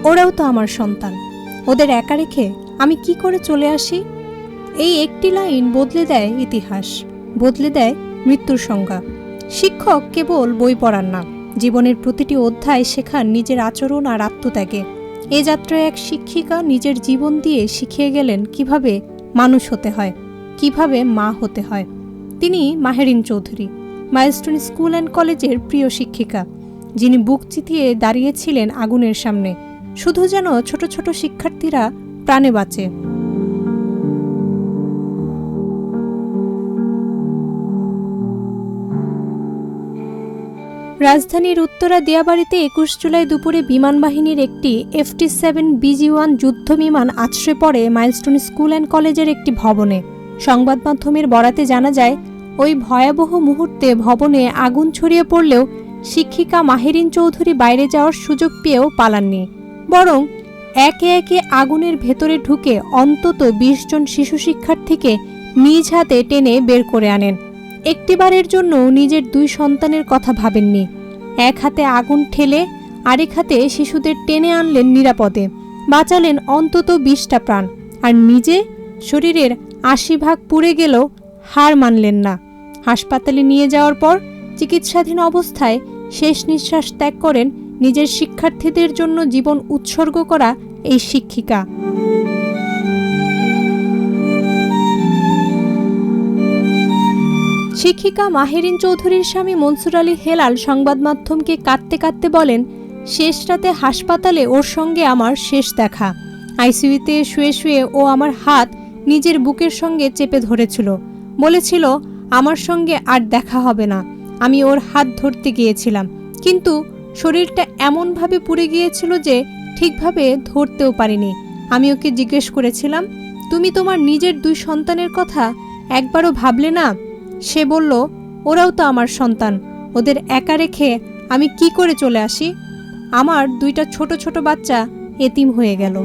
ওরাও তো আমার সন্তান, ওদের একা রেখে আমি কি করে চলে আসি? এই একটি লাইন বদলে দেয় ইতিহাস, বদলে দেয় মৃত্যুর সংজ্ঞা। শিক্ষক কেবল বই পড়ান না, জীবনের প্রতিটি অধ্যায় শেখান নিজের আচরণ আর আত্মত্যাগে। এ যাত্রায় এক শিক্ষিকা নিজের জীবন দিয়ে শিখিয়ে গেলেন কিভাবে মানুষ হতে হয়, কিভাবে মা হতে হয়। তিনি Maherin Chowdhury, milestone school and কলেজের প্রিয় শিক্ষিকা, যিনি বুক চিতিয়ে দাঁড়িয়েছিলেন আগুনের সামনে, শুধু যেন ছোট ছোট শিক্ষার্থীরা প্রাণে বাঁচে। রাজধানীর উত্তরা দিয়াবাড়িতে ২১ জুলাই দুপুরে বিমান বাহিনীর একটি FT-7 BG-1 যুদ্ধ বিমান আছড়ে পড়ে মাইলস্টোন স্কুল অ্যান্ড কলেজের একটি ভবনে। সংবাদ মাধ্যমের বরাতে জানা যায়, ওই ভয়াবহ মুহূর্তে ভবনে আগুন ছড়িয়ে পড়লেও শিক্ষিকা মাহেরিন চৌধুরী বাইরে যাওয়ার সুযোগ পেয়েও পালাননি, বরং একে একে আগুনের ভেতরে ঢুকে অন্তত ২০ জন শিশু শিক্ষার্থীকে নিজ হাতে টেনে বের করে আনেন। একটিবারের জন্য নিজের ২ সন্তানের কথা ভাবেননি। এক হাতে আগুন ঠেলে আরেক হাতে শিশুদের টেনে আনলেন নিরাপদে, বাঁচালেন অন্তত ২০টা প্রাণ। আর নিজে শরীরের ৮০ ভাগ পুড়ে গেলেও হার মানলেন না। হাসপাতালে নিয়ে যাওয়ার পর চিকিৎসাধীন অবস্থায় শেষ নিঃশ্বাস ত্যাগ করেন নিজের শিক্ষার্থীদের জন্য জীবন উৎসর্গ করা এই শিক্ষিকা। শিক্ষিকা মাহেরিন চৌধুরীর স্বামী মনসুর আলী হেলাল সংবাদ মাধ্যমকে কাঁদতে কাঁদতে বলেন, শেষ রাতে হাসপাতালে ওর সঙ্গে আমার শেষ দেখা। আইসিইউতে শুয়ে শুয়ে ও আমার হাত নিজের বুকের সঙ্গে চেপে ধরেছিল, বলেছিল আমার সঙ্গে আর দেখা হবে না। আমি ওর হাত ধরতে গিয়েছিলাম, কিন্তু শরীরটা এমনভাবে পুড়ে গিয়েছিল যে ঠিকভাবে ধরতেও পারিনি। আমি ওকে জিজ্ঞেস করেছিলাম, তুমি তোমার নিজের ২ সন্তানের কথা একবারও ভাবলে না? সে বলল, ওরাও তো আমার সন্তান, ওদের একা রেখে আমি কি করে চলে আসি? আমার 2টা ছোট ছোট বাচ্চা এতিম হয়ে গেল।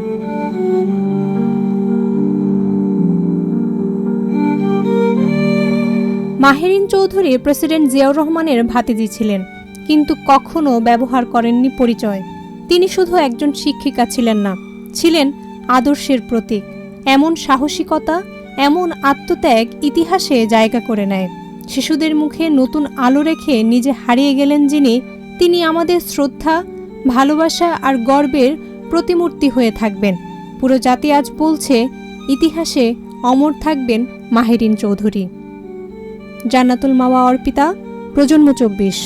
মাহেরিন চৌধুরী প্রেসিডেন্ট জিয়াউর রহমানের ভাতিজি ছিলেন, কিন্তু কখনো ব্যবহার করেননি পরিচয়। তিনি শুধু একজন শিক্ষিকা ছিলেন না, ছিলেন আদর্শের প্রতীক। এমন সাহসিকতা, এমন আত্মত্যাগ ইতিহাসে জায়গা করে নেয়। শিশুদের মুখে নতুন আলো রেখে নিজে হারিয়ে গেলেন যিনি, তিনি আমাদের শ্রদ্ধা, ভালোবাসা আর গর্বের প্রতিমূর্তি হয়ে থাকবেন। পুরো জাতি আজ বলছে, ইতিহাসে অমর থাকবেন মাহেরিন চৌধুরী। জান্নাতুল মাওয়া অর্পিতা, প্রজন্ম ২৪।